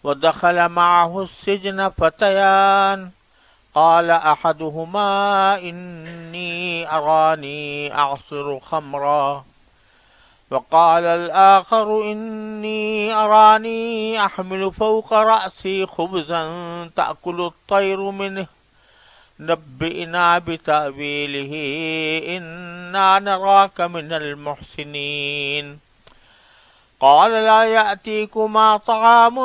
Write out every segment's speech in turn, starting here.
ودخل معه السجن فتيان قال أحدهما إني أراني أعصر خمرا وقال الآخر إني أراني أحمل فوق رأسي خبزا تأكل الطير منه نبئنا بتأويله إنا نراك من المحسنين قال لا يأتيكما طعام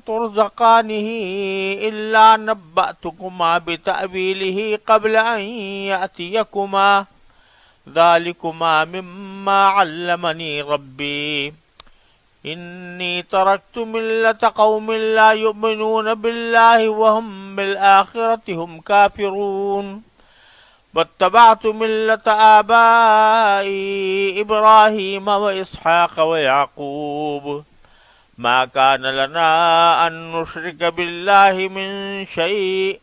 ترزقانه إلا نبأتكما بتأويله قبل أن يأتيكما ذلكما مما علمني ربي إني تركت ملة قوم لا يؤمنون بالله وهم بالآخرة هم كافرون واتبعت ملة آبائي إبراهيم وإسحاق ويعقوب ما كان لنا أن نشرك بالله من شيء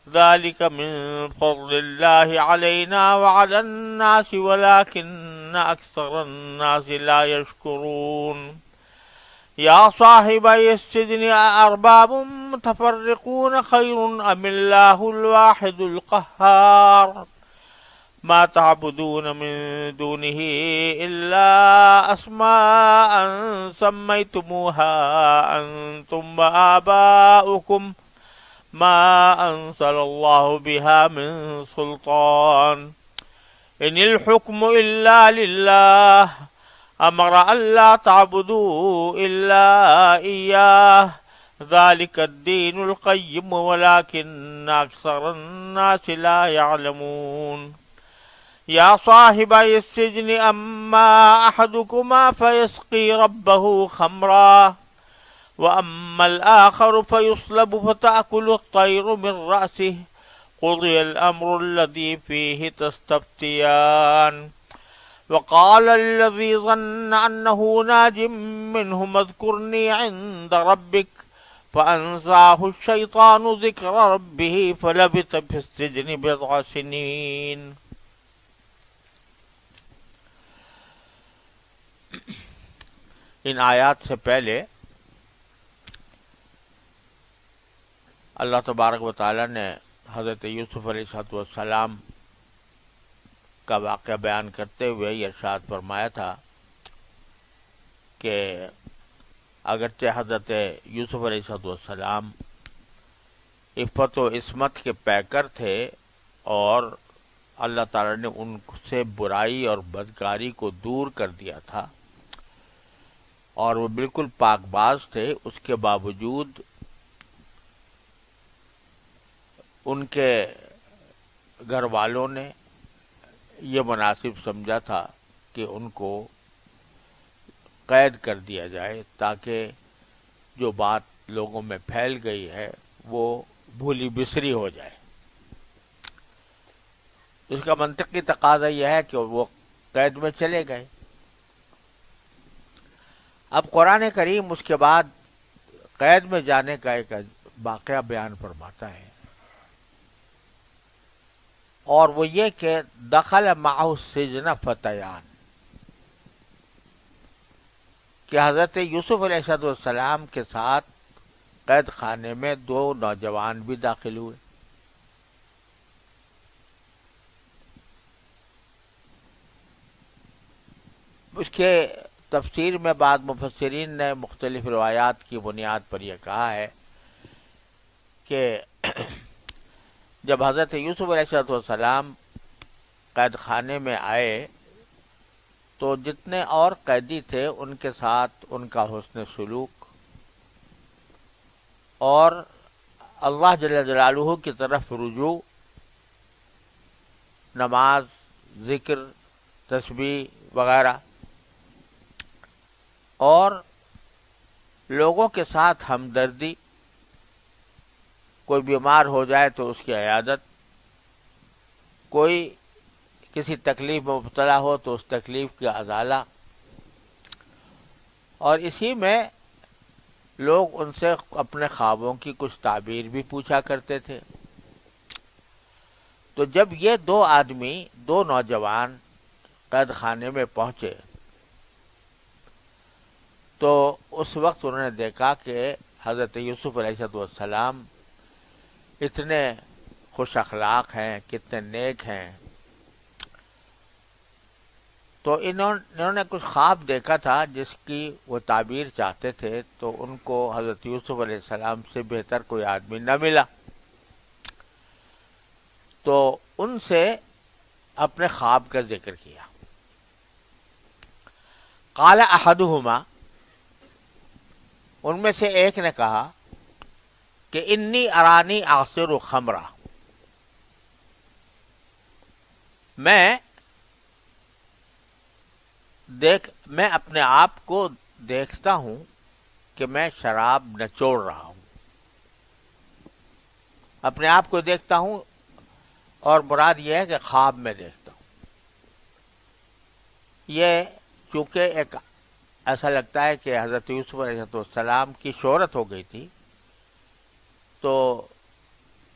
ذلك من فضل الله علينا وعلى الناس ولكن أكثر الناس لا يشكرون يا صاحبي السجن أأرباب متفرقون خير أم الله الواحد القهار ما تعبدون من دونه إلا أسماء سميتموها أنتم وآباؤكم ما أنزل الله بها من سلطان إن الحكم إلا لله أمر ألا تعبدوا إلا إياه ذلك الدين القيم ولكن أكثر الناس لا يعلمون يا صاحبي السجن أما أحدكما فيسقي ربه خمرا وأما الآخر فيصلب فتأكل الطير من رأسه قضي الأمر الذي فيه تستفتيان وقال الذي ظن أنه ناج منهما اذكرني عند ربك فأنساه الشيطان ذكر ربه فلبث في السجن بضع سنين. ان آیات سے پہلے اللہ تبارک و تعالیٰ نے حضرت یوسف علیہ السلام کا واقعہ بیان کرتے ہوئے یہ ارشاد فرمایا تھا کہ اگرچہ حضرت یوسف علیہ السلام عفت و عصمت کے پیکر تھے اور اللہ تعالیٰ نے ان سے برائی اور بدکاری کو دور کر دیا تھا اور وہ بالکل پاک باز تھے، اس کے باوجود ان کے گھر والوں نے یہ مناسب سمجھا تھا کہ ان کو قید کر دیا جائے تاکہ جو بات لوگوں میں پھیل گئی ہے وہ بھولی بسری ہو جائے۔ اس کا منطقی تقاضا یہ ہے کہ وہ قید میں چلے گئے۔ اب قرآن کریم اس کے بعد قید میں جانے کا ایک واقعہ بیان فرماتا ہے، اور وہ یہ کہ دخل معه السجن فتیان، کہ حضرت یوسف علیہ السلام کے ساتھ قید خانے میں دو نوجوان بھی داخل ہوئے۔ اس کے تفسیر میں بعض مفسرین نے مختلف روایات کی بنیاد پر یہ کہا ہے کہ جب حضرت یوسف علیہ السلام قید خانے میں آئے تو جتنے اور قیدی تھے ان کے ساتھ ان کا حسن سلوک اور اللہ جل جلالہ کی طرف رجوع، نماز، ذکر، تسبیح وغیرہ، اور لوگوں کے ساتھ ہمدردی، کوئی بیمار ہو جائے تو اس کی عیادت، کوئی کسی تکلیف میں مبتلا ہو تو اس تکلیف کی ازالہ، اور اسی میں لوگ ان سے اپنے خوابوں کی کچھ تعبیر بھی پوچھا کرتے تھے۔ تو جب یہ دو آدمی، دو نوجوان قید خانے میں پہنچے تو اس وقت انہوں نے دیکھا کہ حضرت یوسف علیہ السلام اتنے خوش اخلاق ہیں، کتنے نیک ہیں. تو انہوں نے کچھ خواب دیکھا تھا جس کی وہ تعبیر چاہتے تھے، تو ان کو حضرت یوسف علیہ السلام سے بہتر کوئی آدمی نہ ملا. تو ان سے اپنے خواب کا ذکر کیا. قال احدہما، ان میں سے ایک نے کہا کہ انی ارانی اعصر خمرہ، میں اپنے آپ کو دیکھتا ہوں کہ میں شراب نچوڑ رہا ہوں. اپنے آپ کو دیکھتا ہوں، اور مراد یہ ہے کہ خواب میں دیکھتا ہوں. یہ چونکہ ایک ایسا لگتا ہے کہ حضرت یوسف علیہ السلام کی شہرت ہو گئی تھی، تو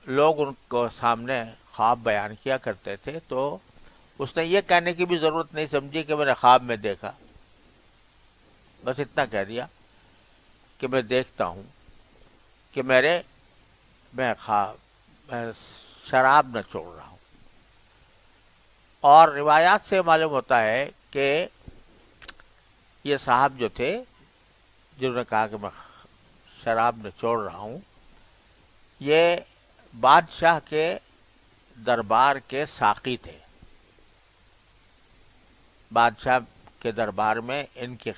لوگ ان کو سامنے خواب بیان کیا کرتے تھے. تو اس نے یہ کہنے کی بھی ضرورت نہیں سمجھی کہ میں نے خواب میں دیکھا، بس اتنا کہہ دیا کہ میں دیکھتا ہوں کہ میں شراب نہ چھوڑ رہا ہوں. اور روایات سے معلوم ہوتا ہے کہ یہ صاحب جو تھے، جنہوں نے کہا کہ میں شراب نہ چھوڑ رہا ہوں، یہ بادشاہ کے دربار کے ساقی تھے. بادشاہ کے دربار میں ان کی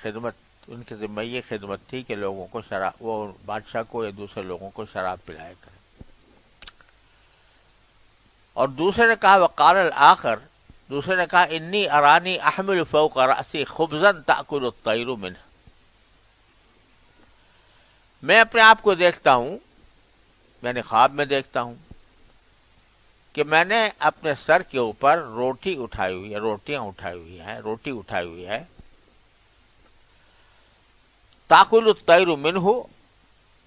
ذمہ یہ خدمت تھی کہ لوگوں کو وہ بادشاہ کو یا دوسرے لوگوں کو شراب پلایا کرے. اور دوسرے نے کہا وقال الآخر، دوسرے نے کہا انی ارانی احمل فوق رأسی خبزا تأکل الطیر منہ، میں اپنے آپ کو دیکھتا ہوں، یعنی خواب میں دیکھتا ہوں کہ میں نے اپنے سر کے اوپر روٹی اٹھائی ہوئی ہے تاکل الطیر منہ،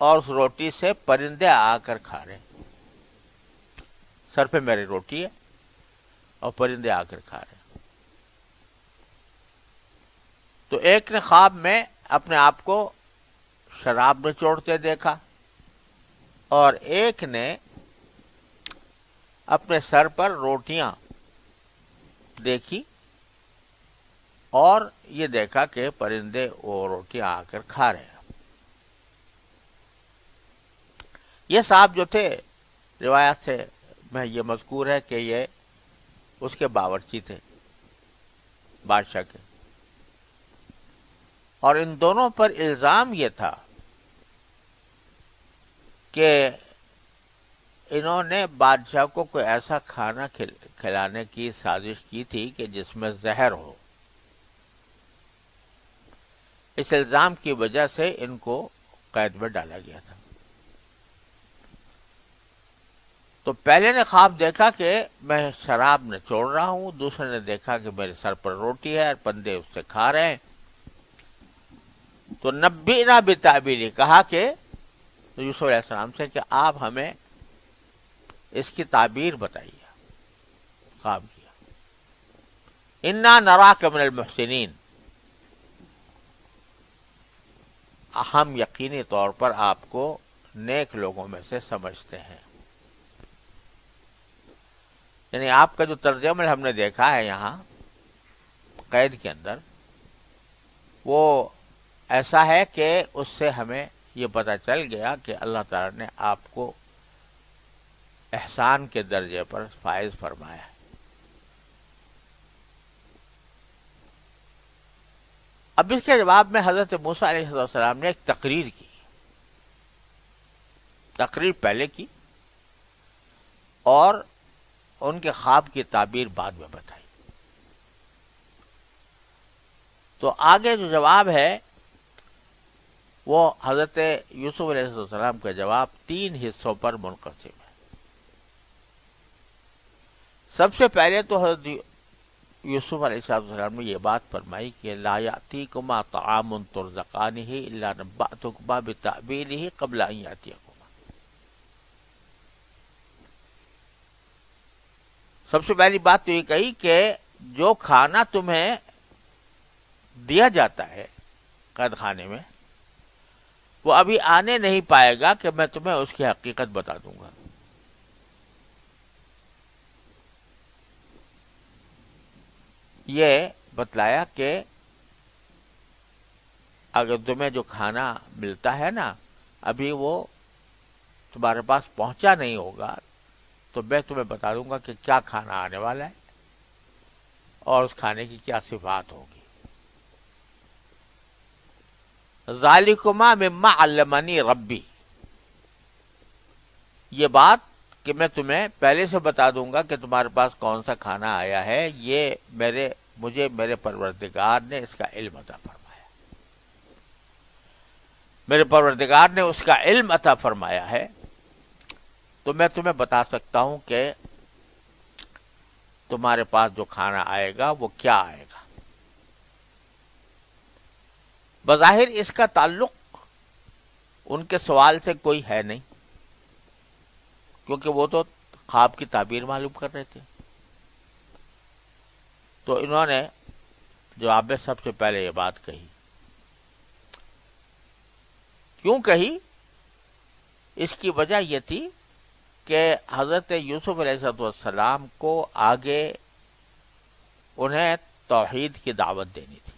اور اس روٹی سے پرندے آ کر کھا رہے ہیں. سر پہ میری روٹی ہے اور پرندے آ کر کھا رہے ہیں. تو ایک نے خواب میں اپنے آپ کو شراب نچوڑتے دیکھا، اور ایک نے اپنے سر پر روٹیاں دیکھی اور یہ دیکھا کہ پرندے وہ روٹیاں آ کر کھا رہے ہیں. یہ صاحب جو تھے، روایت سے میں یہ مذکور ہے کہ یہ اس کے باورچی تھے، بادشاہ کے. اور ان دونوں پر الزام یہ تھا کہ انہوں نے بادشاہ کو کوئی ایسا کھانا کھلانے کی سازش کی تھی کہ جس میں زہر ہو. اس الزام کی وجہ سے ان کو قید میں ڈالا گیا تھا. تو پہلے نے خواب دیکھا کہ میں شراب نچوڑ رہا ہوں، دوسرے نے دیکھا کہ میرے سر پر روٹی ہے اور پرندے اس سے کھا رہے ہیں. تو نبئنا بتعبیرہ، کہا کہ یوسف علیہ السلام سے کہ آپ ہمیں اس کی تعبیر بتائیے خواب کیا. انا نراک من المحسنین، ہم یقینی طور پر آپ کو نیک لوگوں میں سے سمجھتے ہیں. یعنی آپ کا جو طرز عمل ہم نے دیکھا ہے یہاں قید کے اندر، وہ ایسا ہے کہ اس سے ہمیں یہ پتہ چل گیا کہ اللہ تعالی نے آپ کو احسان کے درجے پر فائز فرمایا ہے. اب اس کے جواب میں حضرت موسیٰ علیہ السلام نے ایک تقریر کی. تقریر پہلے کی اور ان کے خواب کی تعبیر بعد میں بتائی. تو آگے جو جواب ہے وہ حضرت یوسف علیہ السلام کا جواب 3 حصوں پر منقسم ہے. سب سے پہلے تو حضرت یوسف علیہ السلام نے یہ بات فرمائی کہ لا یأتیکما طعام ترزقانہ الا نبأتکما بتأویلہ قبل ان یأتیکما. سب سے پہلی بات تو یہ کہی کہ جو کھانا تمہیں دیا جاتا ہے قید خانے میں، وہ ابھی آنے نہیں پائے گا کہ میں تمہیں اس کی حقیقت بتا دوں گا. یہ بتلایا کہ اگر تمہیں جو کھانا ملتا ہے نا ابھی وہ تمہارے پاس پہنچا نہیں ہوگا تو میں تمہیں بتا دوں گا کہ کیا کھانا آنے والا ہے اور اس کھانے کی کیا صفات ہوگی. ذالکما مما علمنی ربی، یہ بات کہ میں تمہیں پہلے سے بتا دوں گا کہ تمہارے پاس کون سا کھانا آیا ہے، یہ مجھے میرے پروردگار نے اس کا علم عطا فرمایا. میرے پروردگار نے اس کا علم عطا فرمایا ہے تو میں تمہیں بتا سکتا ہوں کہ تمہارے پاس جو کھانا آئے گا وہ کیا آئے گا. بظاہر اس کا تعلق ان کے سوال سے کوئی ہے نہیں، کیونکہ وہ تو خواب کی تعبیر معلوم کر رہے تھے. تو انہوں نے جواب میں سب سے پہلے یہ بات کہی. کیوں کہی؟ اس کی وجہ یہ تھی کہ حضرت یوسف علیہ السلام کو آگے انہیں توحید کی دعوت دینی تھی.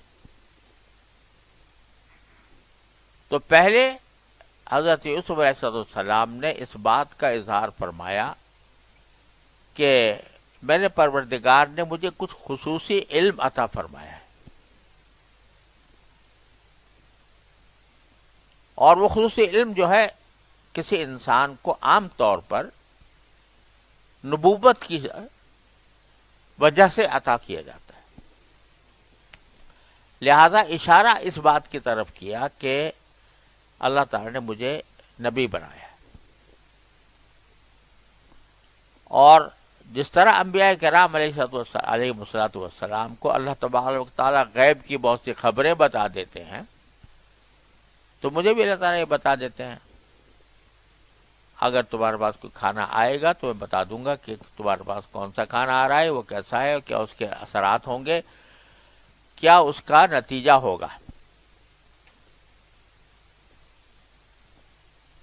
تو پہلے حضرت یوسف علیہ السلام نے اس بات کا اظہار فرمایا کہ میرے پروردگار نے مجھے کچھ خصوصی علم عطا فرمایا ہے، اور وہ خصوصی علم جو ہے کسی انسان کو عام طور پر نبوت کی وجہ سے عطا کیا جاتا ہے. لہذا اشارہ اس بات کی طرف کیا کہ اللہ تعالی نے مجھے نبی بنایا ہے. اور جس طرح انبیاء کرام علیہ الصلوۃ والسلام کو اللہ تبارک و تعالیٰ غیب کی بہت سی خبریں بتا دیتے ہیں، تو مجھے بھی اللہ تعالیٰ یہ بتا دیتے ہیں اگر تمہارے پاس کوئی کھانا آئے گا تو میں بتا دوں گا کہ تمہارے پاس کون سا کھانا آ رہا ہے، وہ کیسا ہے، کیا اس کے اثرات ہوں گے، کیا اس کا نتیجہ ہوگا.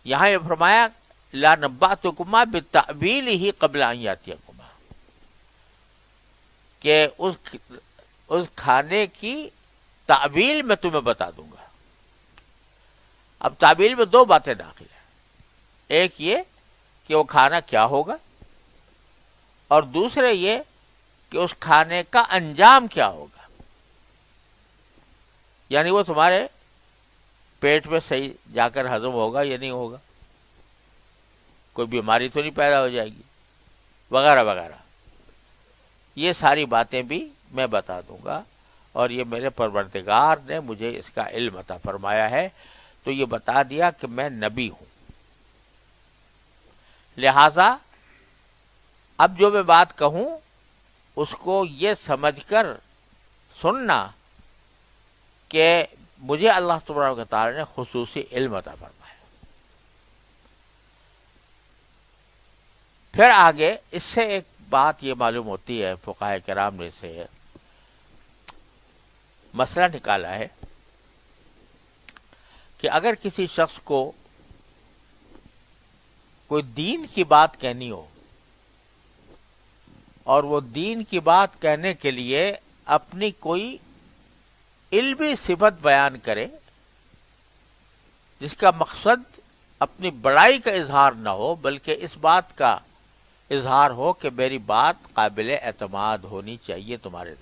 یہاں یہ فرمایا لا نبأتکما بتأویلہ قبل ان یاتیکما، کہ اس کھانے کی تعویل میں تمہیں بتا دوں گا. اب تعویل میں دو باتیں داخل ہیں، ایک یہ کہ وہ کھانا کیا ہوگا، اور دوسرے یہ کہ اس کھانے کا انجام کیا ہوگا. یعنی وہ تمہارے پیٹ میں صحیح جا کر ہضم ہوگا یا نہیں ہوگا، کوئی بیماری تو نہیں پیدا ہو جائے گی، وغیرہ وغیرہ. یہ ساری باتیں بھی میں بتا دوں گا، اور یہ میرے پروردگار نے مجھے اس کا علم عطا فرمایا ہے. تو یہ بتا دیا کہ میں نبی ہوں. لہذا اب جو میں بات کہوں اس کو یہ سمجھ کر سننا کہ مجھے اللہ تبارک و تعالی نے خصوصی علم عطا فرمایا. پھر آگے اس سے ایک بات یہ معلوم ہوتی ہے، فقہاء کرام نے سے مسئلہ نکالا ہے کہ اگر کسی شخص کو کوئی دین کی بات کہنی ہو اور وہ دین کی بات کہنے کے لیے اپنی کوئی علمی صفت بیان کرے جس کا مقصد اپنی بڑائی کا اظہار نہ ہو بلکہ اس بات کا اظہار ہو کہ میری بات قابل اعتماد ہونی چاہیے تمہارے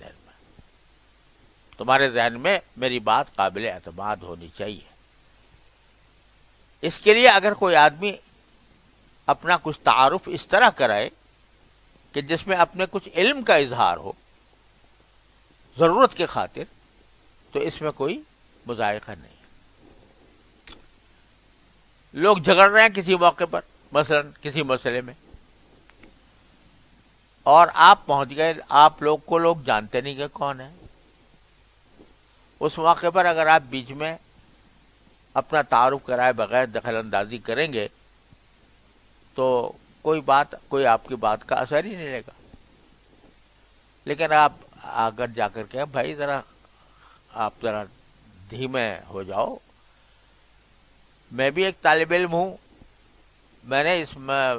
ذہن میں میری بات قابل اعتماد ہونی چاہیے. اس کے لیے اگر کوئی آدمی اپنا کچھ تعارف اس طرح کرائے کہ جس میں اپنے کچھ علم کا اظہار ہو ضرورت کے خاطر، تو اس میں کوئی مذائقہ نہیں. لوگ جھگڑ رہے ہیں کسی موقع پر، مثلا کسی مسئلے میں، اور آپ پہنچ گئے، آپ لوگ کو لوگ جانتے نہیں کہ کون ہے. اس موقع پر اگر آپ بیچ میں اپنا تعارف کرائے بغیر دخل اندازی کریں گے تو کوئی آپ کی بات کا اثر ہی نہیں لے گا. لیکن آپ اگر جا کر کے بھائی آپ ذرا دھیمے ہو جاؤ، میں بھی ایک طالب علم ہوں، میں نے اس میں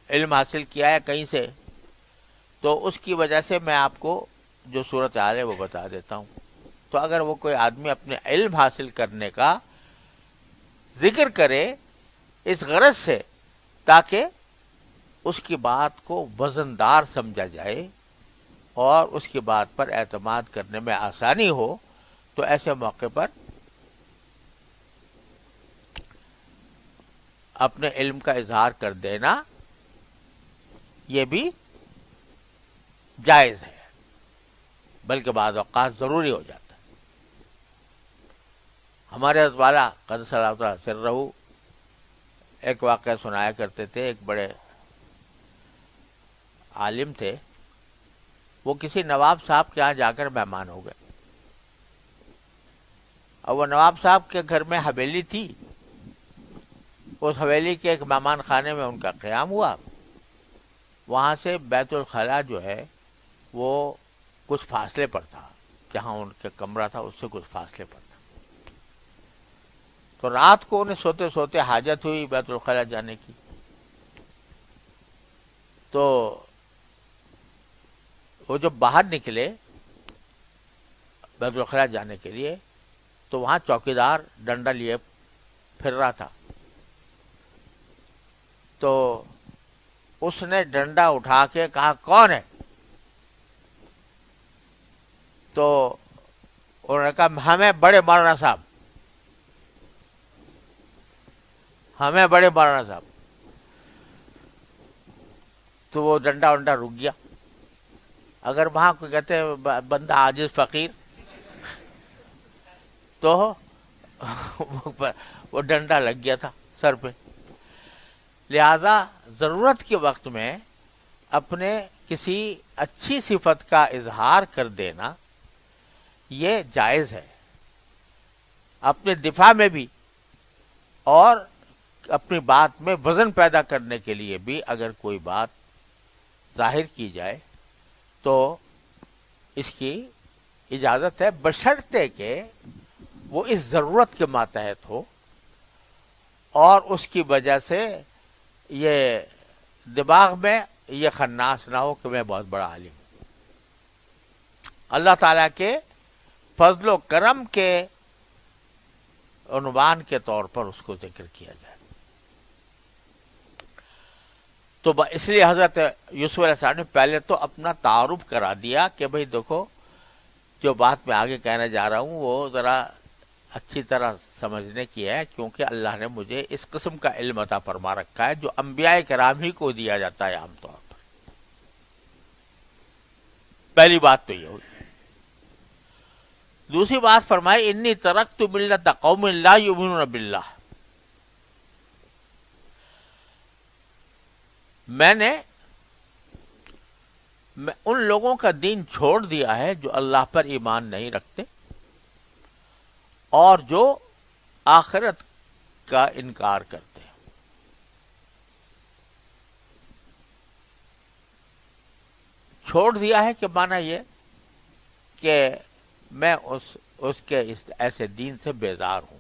علم حاصل کیا ہے کہیں سے، تو اس کی وجہ سے میں آپ کو جو صورتحال ہے وہ بتا دیتا ہوں. تو اگر وہ کوئی آدمی اپنے علم حاصل کرنے کا ذکر کرے اس غرض سے تاکہ اس کی بات کو وزندار سمجھا جائے اور اس کی بات پر اعتماد کرنے میں آسانی ہو، تو ایسے موقع پر اپنے علم کا اظہار کر دینا یہ بھی جائز ہے، بلکہ بعض اوقات ضروری ہو جاتا ہے. ہمارے حضرت والا قدس اللہ تعالی سرہ ایک واقعہ سنایا کرتے تھے. ایک بڑے عالم تھے، وہ کسی نواب صاحب کے یہاں جا کر مہمان ہو گئے، اور وہ نواب صاحب کے گھر میں حویلی تھی. اس حویلی کے ایک مہمان خانے میں ان کا قیام ہوا. وہاں سے بیت الخلاء جو ہے وہ کچھ فاصلے پر تھا، جہاں ان کا کمرہ تھا اس سے کچھ فاصلے پر تھا. تو رات کو انہیں سوتے سوتے حاجت ہوئی بیت الخلاء جانے کی. تو وہ جب باہر نکلے بیت الخلاء جانے کے لیے، تو وہاں چوکیدار ڈنڈا لیے پھر رہا تھا. تو اس نے ڈنڈا اٹھا کے کہا کون ہے؟ تو انہوں نے کہا ہمیں بڑے مولانا صاحب، ہمیں بڑے مولانا صاحب. تو وہ ڈنڈا ونڈا رک گیا. اگر وہاں کوئی کہتے ہیں بندہ عاجز فقیر، تو وہ ڈنڈا لگ گیا تھا سر پہ. لہذا ضرورت کے وقت میں اپنے کسی اچھی صفت کا اظہار کر دینا یہ جائز ہے، اپنے دفاع میں بھی اور اپنی بات میں وزن پیدا کرنے کے لیے بھی. اگر کوئی بات ظاہر کی جائے تو اس کی اجازت ہے، بشرطے کہ وہ اس ضرورت کے ماتحت ہو اور اس کی وجہ سے یہ دماغ میں یہ خناس نہ ہو کہ میں بہت بڑا عالم ہوں. اللہ تعالیٰ کے فضل و کرم کے عنوان کے طور پر اس کو ذکر کیا جائے. تو اس لیے حضرت یوسف علیہ السلام نے پہلے تو اپنا تعارف کرا دیا کہ بھئی دیکھو، جو بات میں آگے کہنے جا رہا ہوں وہ ذرا اچھی طرح سمجھنے کی ہے، کیونکہ اللہ نے مجھے اس قسم کا علم عطا فرما رکھا ہے جو انبیاء کرام ہی کو دیا جاتا ہے عام طور پر. پہلی بات تو یہ ہوئی. دوسری بات فرمائی انی ترکت ملت قوم لا یؤمنون باللہ، میں نے ان لوگوں کا دین چھوڑ دیا ہے جو اللہ پر ایمان نہیں رکھتے اور جو آخرت کا انکار کرتے ہیں. چھوڑ دیا ہے کہ معنی یہ کہ میں اس کے ایسے دین سے بیزار ہوں.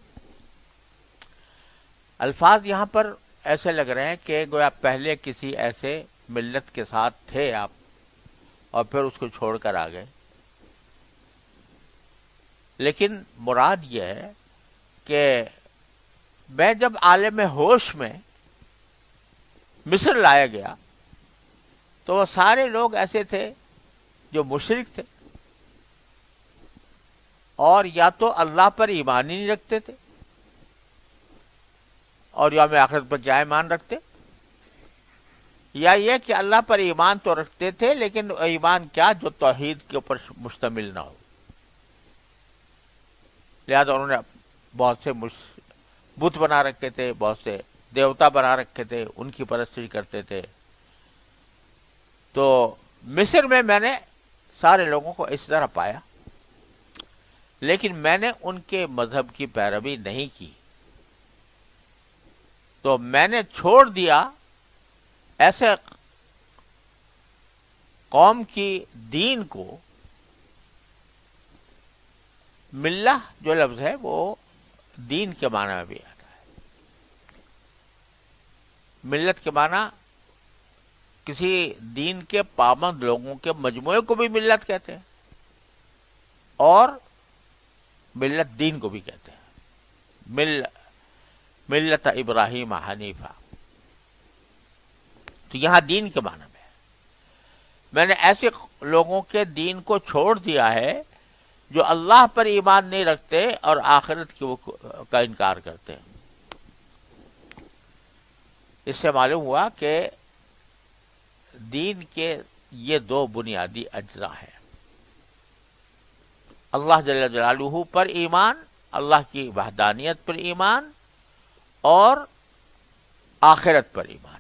الفاظ یہاں پر ایسے لگ رہے ہیں کہ گویا پہلے کسی ایسے ملت کے ساتھ تھے آپ اور پھر اس کو چھوڑ کر آ گئے. لیکن مراد یہ ہے کہ میں جب عالم ہوش میں مصر لایا گیا تو وہ سارے لوگ ایسے تھے جو مشرک تھے اور یا تو اللہ پر ایمان ہی نہیں رکھتے تھے اور یوم آخرت پر کیا ایمان رکھتے، یا یہ کہ اللہ پر ایمان تو رکھتے تھے لیکن ایمان کیا جو توحید کے اوپر مشتمل نہ ہو. لہذا انہوں نے بہت سے بت بنا رکھے تھے، بہت سے دیوتا بنا رکھے تھے، ان کی پرستش کرتے تھے. تو مصر میں نے سارے لوگوں کو اس طرح پایا، لیکن میں نے ان کے مذہب کی پیروی نہیں کی. تو میں نے چھوڑ دیا ایسے قوم کی دین کو. ملہ جو لفظ ہے وہ دین کے معنی میں بھی آتا ہے. ملت کے معنی کسی دین کے پابند لوگوں کے مجموعے کو بھی ملت کہتے ہیں اور ملت دین کو بھی کہتے ہیں. ملت ابراہیم حنیفہ. تو یہاں دین کے معنی میں نے ایسے لوگوں کے دین کو چھوڑ دیا ہے جو اللہ پر ایمان نہیں رکھتے اور آخرت کا انکار کرتے ہیں. اس سے معلوم ہوا کہ دین کے یہ دو بنیادی اجزاء ہیں: اللہ جل جلالہ پر ایمان، اللہ کی وحدانیت پر ایمان، اور آخرت پر ایمان.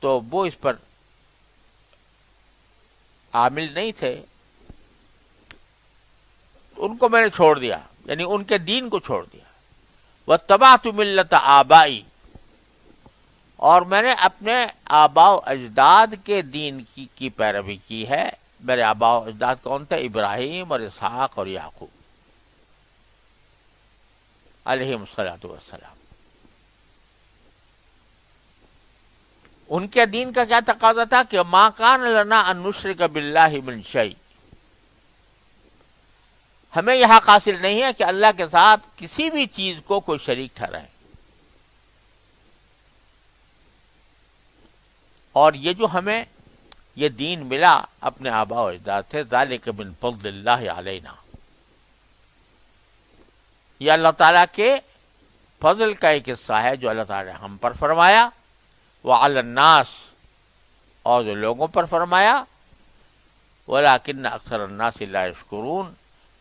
تو وہ اس پر عامل نہیں تھے، ان کو میں نے چھوڑ دیا، یعنی ان کے دین کو چھوڑ دیا. واتبعت ملت آبائی، اور میں نے اپنے آباء و اجداد کے دین کی پیروی کی ہے. میرے آباء و اجداد کون تھے؟ ابراہیم اور اسحاق اور یعقوب علیہم الصلاۃ والسلام. ان کے دین کا کیا تقاضا تھا کہ ما کان لنا ان نشرک باللہ من شیء، ہمیں یہ حق حاصل نہیں ہے کہ اللہ کے ساتھ کسی بھی چیز کو کوئی شریک ٹھہرائے. اور یہ جو ہمیں یہ دین ملا اپنے آباء و اجداد سے، ذالک من فضل اللہ علینا، یہ اللہ تعالیٰ کے فضل کا ایک حصہ ہے جو اللہ تعالیٰ نے ہم پر فرمایا. وعلی الناس، اور جو لوگوں پر فرمایا. ولکن اکثر الناس لا یشکرون،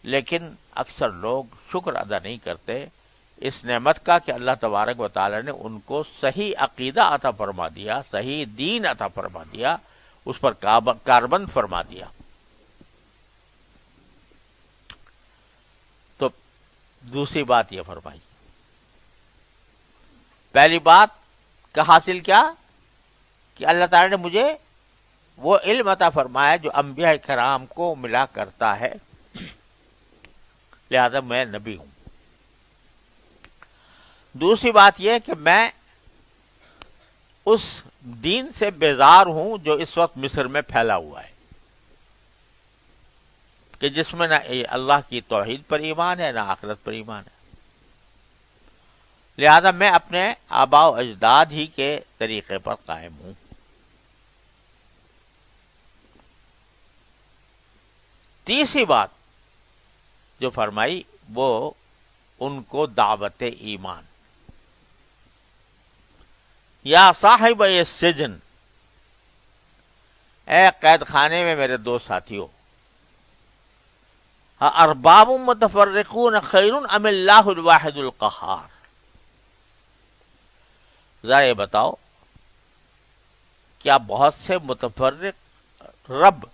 لیکن اکثر لوگ شکر ادا نہیں کرتے اس نعمت کا کہ اللہ تبارک و تعالی نے ان کو صحیح عقیدہ عطا فرما دیا، صحیح دین عطا فرما دیا، اس پر کاربند فرما دیا. تو دوسری بات یہ فرمائی. پہلی بات کا حاصل کیا کہ اللہ تعالی نے مجھے وہ علم عطا فرمایا جو انبیاء کرام کو ملا کرتا ہے، لہذا میں نبی ہوں. دوسری بات یہ کہ میں اس دین سے بیزار ہوں جو اس وقت مصر میں پھیلا ہوا ہے، کہ جس میں نہ اللہ کی توحید پر ایمان ہے نہ آخرت پر ایمان ہے. لہذا میں اپنے آباء و اجداد ہی کے طریقے پر قائم ہوں. تیسری بات جو فرمائی وہ ان کو دعوت ایمان. یا صاحب السجن، اے قید خانے میں میرے دو ساتھیوں، ارباب متفرقون خیر ام اللہ الواحد القہار. ذرا یہ بتاؤ، کیا بہت سے متفرق رب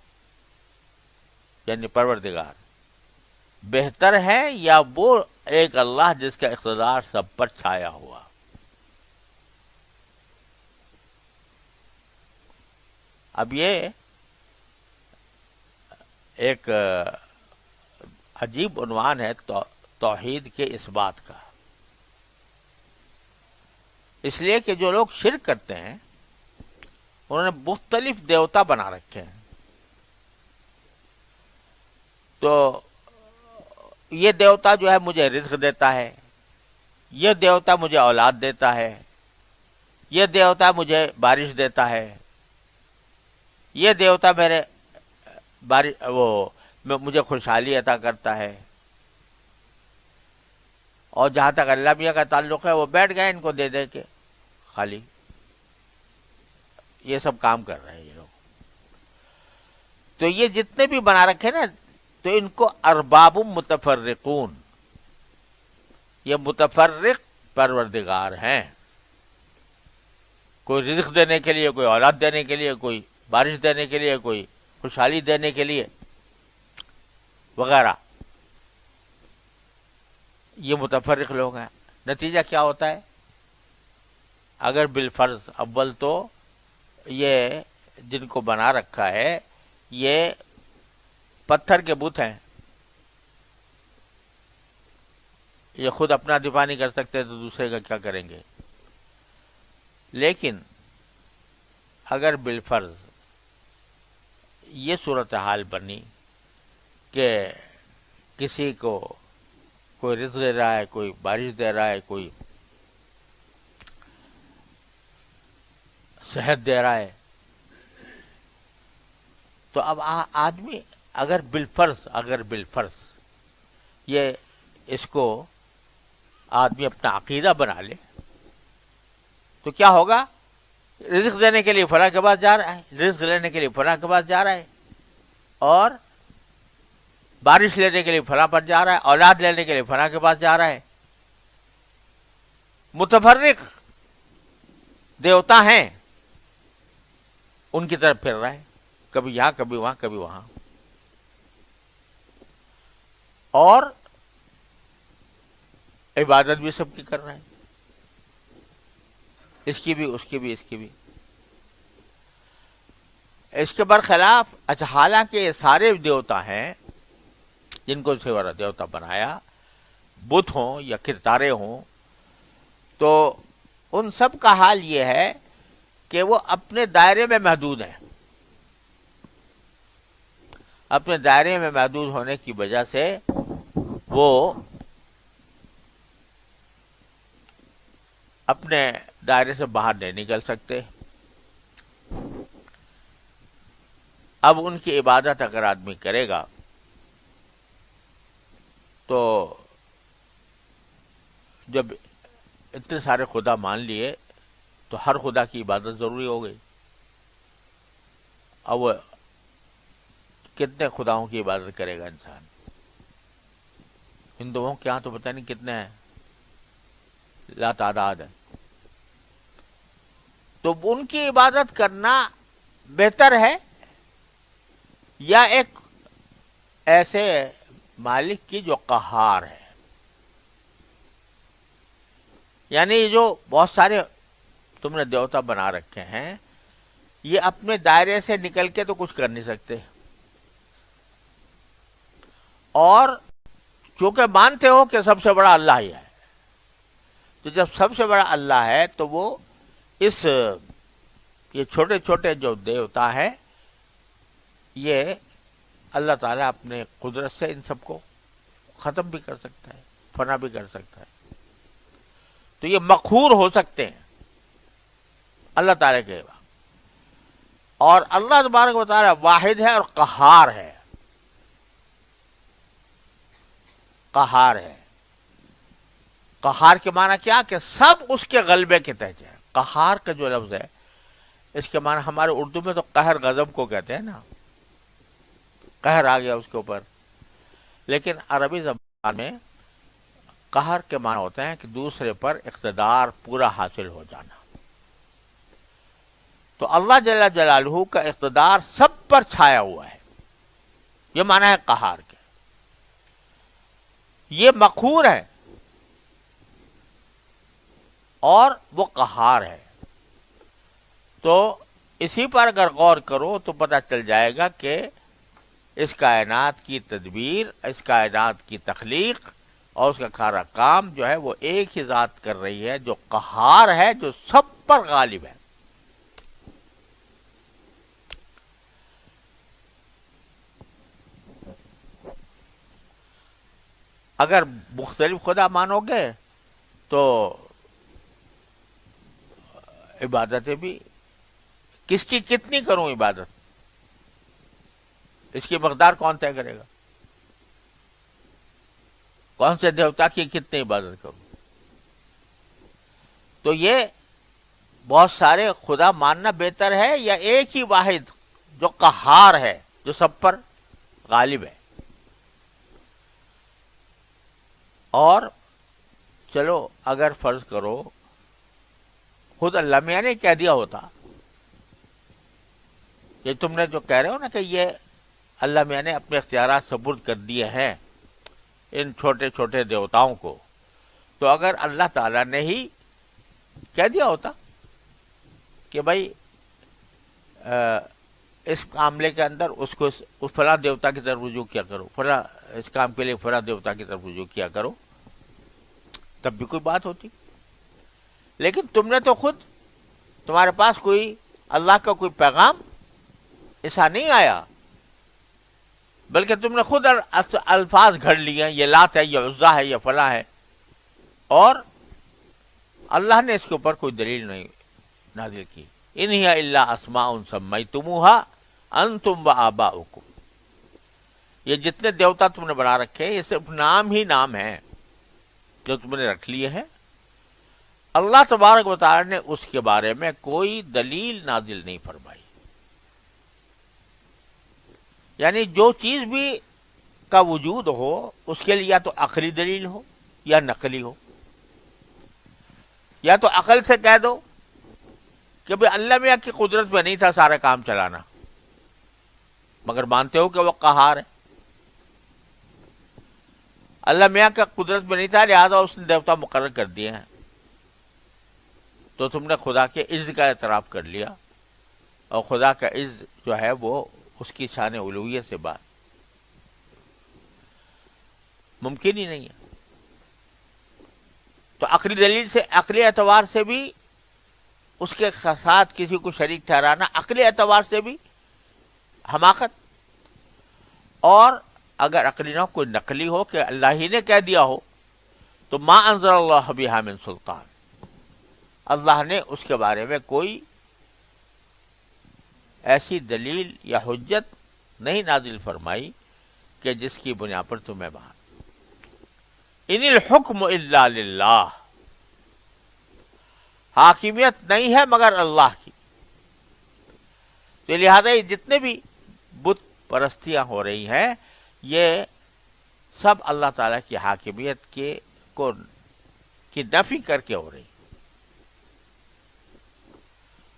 یعنی پروردگار بہتر ہے یا وہ ایک اللہ جس کا اقتدار سب پر چھایا ہوا؟ اب یہ ایک عجیب عنوان ہے توحید کے اس بات کا، اس لیے کہ جو لوگ شرک کرتے ہیں انہوں نے مختلف دیوتا بنا رکھے ہیں. تو یہ دیوتا جو ہے مجھے رزق دیتا ہے، یہ دیوتا مجھے اولاد دیتا ہے، یہ دیوتا مجھے بارش دیتا ہے، یہ دیوتا مجھے خوشحالی عطا کرتا ہے. اور جہاں تک اللہ میاں کا تعلق ہے وہ بیٹھ گئے ان کو دے دے کے خالی یہ سب کام کر رہے ہیں یہ لوگ. تو یہ جتنے بھی بنا رکھے نا تو ان کو ارباب متفرقون، یہ متفرق پروردگار ہیں. کوئی رزق دینے کے لیے، کوئی اولاد دینے کے لیے، کوئی بارش دینے کے لیے، کوئی خوشحالی دینے کے لیے وغیرہ. یہ متفرق لوگ ہیں. نتیجہ کیا ہوتا ہے؟ اگر بالفرض اول تو یہ جن کو بنا رکھا ہے یہ پتھر کے بت ہیں، یہ خود اپنا دفاع نہیں کر سکتے تو دوسرے کا کیا کریں گے؟ لیکن اگر بالفرض یہ صورتحال بنی کہ کسی کو کوئی رزق دے رہا ہے، کوئی بارش دے رہا ہے، کوئی صحت دے رہا ہے، تو اب آدمی اگر بالفرض یہ اس کو آدمی اپنا عقیدہ بنا لے تو کیا ہوگا؟ رزق دینے کے لیے فلاں کے پاس جا رہا ہے، رزق لینے کے لیے فلاں کے پاس جا رہا ہے، اور بارش لینے کے لیے فلاں پر جا رہا ہے، اولاد لینے کے لیے فلاں کے پاس جا رہا ہے. متفرق دیوتا ہیں، ان کی طرف پھر رہا ہے، کبھی یہاں کبھی وہاں کبھی وہاں، اور عبادت بھی سب کی کر رہا ہے، اس کی بھی اس کی بھی اس کی بھی. اس کے برخلاف اچھا حالانکہ یہ سارے دیوتا ہیں جن کو سیورا دیوتا بنایا، بت ہوں یا کرتارے ہوں، تو ان سب کا حال یہ ہے کہ وہ اپنے دائرے میں محدود ہیں. اپنے دائرے میں محدود ہونے کی وجہ سے وہ اپنے دائرے سے باہر نہیں نکل سکتے. اب ان کی عبادت اگر آدمی کرے گا تو جب اتنے سارے خدا مان لیے تو ہر خدا کی عبادت ضروری ہو گئی. اب وہ کتنے خداؤں کی عبادت کرے گا انسان؟ ہندوؤں کے ہاں تو پتہ نہیں کتنے ہیں، لا تعداد ہے. تو ان کی عبادت کرنا بہتر ہے یا ایک ایسے مالک کی جو قہار ہے؟ یعنی جو بہت سارے تم نے دیوتا بنا رکھے ہیں، یہ اپنے دائرے سے نکل کے تو کچھ کر نہیں سکتے، اور چونکہ مانتے ہو کہ سب سے بڑا اللہ ہی ہے، تو جب سب سے بڑا اللہ ہے تو وہ یہ چھوٹے چھوٹے جو دیوتا ہیں، یہ اللہ تعالیٰ اپنے قدرت سے ان سب کو ختم بھی کر سکتا ہے، فنا بھی کر سکتا ہے. تو یہ مقہور ہو سکتے ہیں اللہ تعالیٰ کے علاوہ. اور اللہ تبارک و تعالیٰ واحد ہے اور قہار ہے. قہار ہے. قہار کے معنی کیا؟ کہ سب اس کے غلبے کے تحت ہے. قہار کا جو لفظ ہے اس کے معنی ہمارے اردو میں تو قہر غضب کو کہتے ہیں نا، قہر آ گیا اس کے اوپر. لیکن عربی زبان میں قہر کے معنی ہوتے ہیں کہ دوسرے پر اقتدار پورا حاصل ہو جانا. تو اللہ جل جلالہ کا اقتدار سب پر چھایا ہوا ہے، یہ معنی ہے قہار کے. یہ مقہور ہے اور وہ قہار ہے. تو اسی پر اگر غور کرو تو پتہ چل جائے گا کہ اس کائنات کی تدبیر، اس کائنات کی تخلیق اور اس کا سارا کام جو ہے وہ ایک ہی ذات کر رہی ہے، جو قہار ہے، جو سب پر غالب ہے. اگر مختلف خدا مانو گے تو عبادتیں بھی کس کی کتنی کروں عبادت، اس کی مقدار کون طے کرے گا؟ کون سے دیوتا کی کتنی عبادت کروں؟ تو یہ بہت سارے خدا ماننا بہتر ہے یا ایک ہی واحد جو قہار ہے، جو سب پر غالب ہے؟ اور چلو اگر فرض کرو خود اللہ میاں نے کہہ دیا ہوتا، یہ تم نے جو کہہ رہے ہو نا کہ یہ اللہ میاں نے اپنے اختیارات سپرد کر دیے ہیں ان چھوٹے چھوٹے دیوتاؤں کو، تو اگر اللہ تعالیٰ نے ہی کہہ دیا ہوتا کہ بھائی اس معاملے کے اندر اس کو اس فلاں دیوتا کی طرف رجوع کیا کرو، فلاں اس کام کے لیے فلاں دیوتا کی طرف رجوع کیا کرو، تب بھی کوئی بات ہوتی. لیکن تم نے تو خود تمہارے پاس کوئی اللہ کا کوئی پیغام ایسا نہیں آیا، بلکہ تم نے خود الفاظ گھڑ لیے، یہ لات ہے، یہ عزا ہے، یہ فلاں ہے، اور اللہ نے اس کے اوپر کوئی دلیل نہیں نازل کی. ان ہی الا اسماء سمیتموها انتم وآباؤکم، یہ جتنے دیوتا تم نے بنا رکھے یہ صرف نام ہی نام ہیں جو تم نے رکھ لیے ہیں. اللہ تبارک و تعالی نے اس کے بارے میں کوئی دلیل نازل نہیں فرمائی. یعنی جو چیز بھی کا وجود ہو اس کے لیے یا تو عقلی دلیل ہو یا نقلی ہو. یا تو عقل سے کہہ دو کہ بھئی اللہ میاں کی قدرت میں نہیں تھا سارا کام چلانا، مگر مانتے ہو کہ وہ قہار ہے. اللہ میاں کا قدرت میں نہیں تھا لہذا اس نے دیوتا مقرر کر دیے ہیں، تو تم نے خدا کے عز کا اعتراف کر لیا، اور خدا کا عز جو ہے وہ اس کی شان الوہیت سے بات ممکن ہی نہیں ہے. تو عقلی دلیل سے، عقلی اعتبار سے بھی اس کے ساتھ کسی کو شریک ٹھہرانا عقلی اعتبار سے بھی حماقت، اور اگر عقلی نہ کوئی نقلی ہو کہ اللہ ہی نے کہہ دیا ہو تو ما انزل اللہ بہا من سلطان، اللہ نے اس کے بارے میں کوئی ایسی دلیل یا حجت نہیں نازل فرمائی کہ جس کی بنیاد پر تمہیں مان. ان الحکم الا للہ، حاکمیت نہیں ہے مگر اللہ کی. تو لہذا یہ جتنے بھی بت پرستیاں ہو رہی ہیں یہ سب اللہ تعالیٰ کی حاکمیت کی نفی کر کے ہو رہی.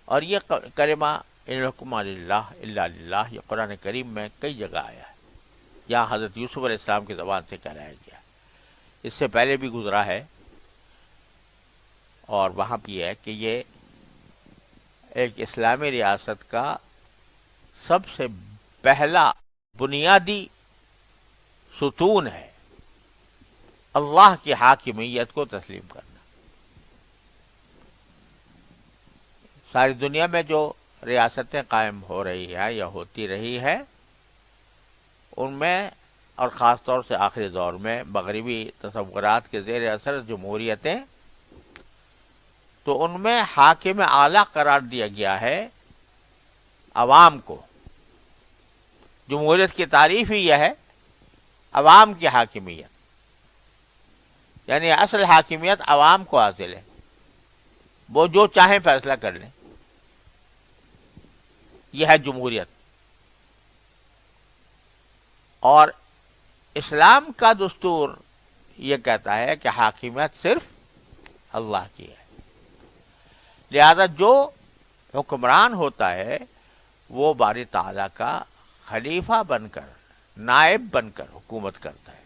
اور یہ کلمہ ان الحکم للہ الا للہ یہ قرآن کریم میں کئی جگہ آیا ہے. یہاں حضرت یوسف علیہ السلام کی زبان سے کہلایا گیا، اس سے پہلے بھی گزرا ہے، اور وہاں بھی ہے کہ یہ ایک اسلامی ریاست کا سب سے پہلا بنیادی ستون ہے، اللہ کی حاکمیت کو تسلیم کرنا. ساری دنیا میں جو ریاستیں قائم ہو رہی ہیں یا ہوتی رہی ہے ان میں، اور خاص طور سے آخری دور میں مغربی تصورات کے زیر اثر جمہوریتیں، تو ان میں حاکم اعلیٰ قرار دیا گیا ہے عوام کو. جمہوریت کی تعریف ہی یہ ہے عوام کی حاکمیت، یعنی اصل حاکمیت عوام کو حاصل ہے، وہ جو چاہیں فیصلہ کر لیں. یہ ہے جمہوریت. اور اسلام کا دستور یہ کہتا ہے کہ حاکمیت صرف اللہ کی ہے. لہذا جو حکمران ہوتا ہے وہ باری تعالیٰ کا خلیفہ بن کر، نائب بن کر حکومت کرتا ہے،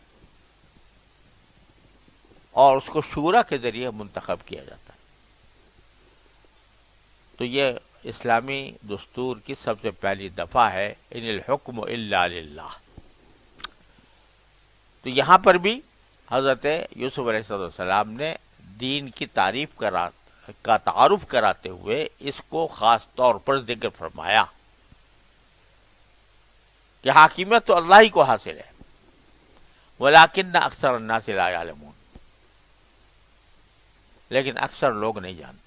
اور اس کو شورا کے ذریعے منتخب کیا جاتا ہے. تو یہ اسلامی دستور کی سب سے پہلی دفعہ ہے ان الحکم الا للہ. تو یہاں پر بھی حضرت یوسف علیہ السلام نے دین کی تعریف کا تعارف کراتے ہوئے اس کو خاص طور پر ذکر فرمایا کہ حاکمیت تو اللہ ہی کو حاصل ہے، ولیکن اکثر الناس لا یعلمون، لیکن اکثر لوگ نہیں جانتے.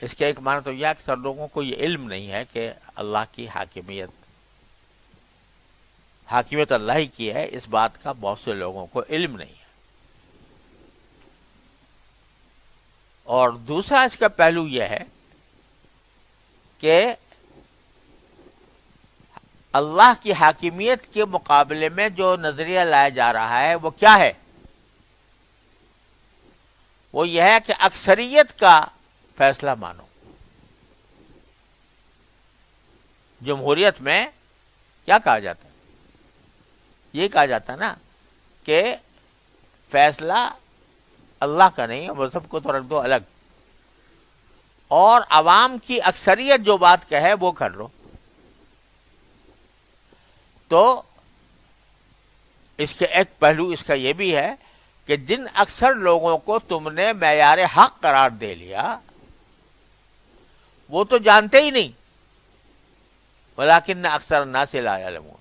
اس کا ایک معنی تو یہ اکثر لوگوں کو یہ علم نہیں ہے کہ اللہ کی حاکمیت اللہ ہی کی ہے، اس بات کا بہت سے لوگوں کو علم نہیں ہے. اور دوسرا اس کا پہلو یہ ہے کہ اللہ کی حاکمیت کے مقابلے میں جو نظریہ لایا جا رہا ہے وہ کیا ہے؟ وہ یہ ہے کہ اکثریت کا فیصلہ مانو. جمہوریت میں کیا کہا جاتا ہے؟ یہ کہا جاتا ہے نا کہ فیصلہ اللہ کا نہیں ہے، مذہب کو تو رکھ دو الگ، اور عوام کی اکثریت جو بات کہے وہ کر لو. تو اس کے ایک پہلو اس کا یہ بھی ہے کہ جن اکثر لوگوں کو تم نے معیار حق قرار دے لیا وہ تو جانتے ہی نہیں، ولیکن اکثر الناس لا یعلمون،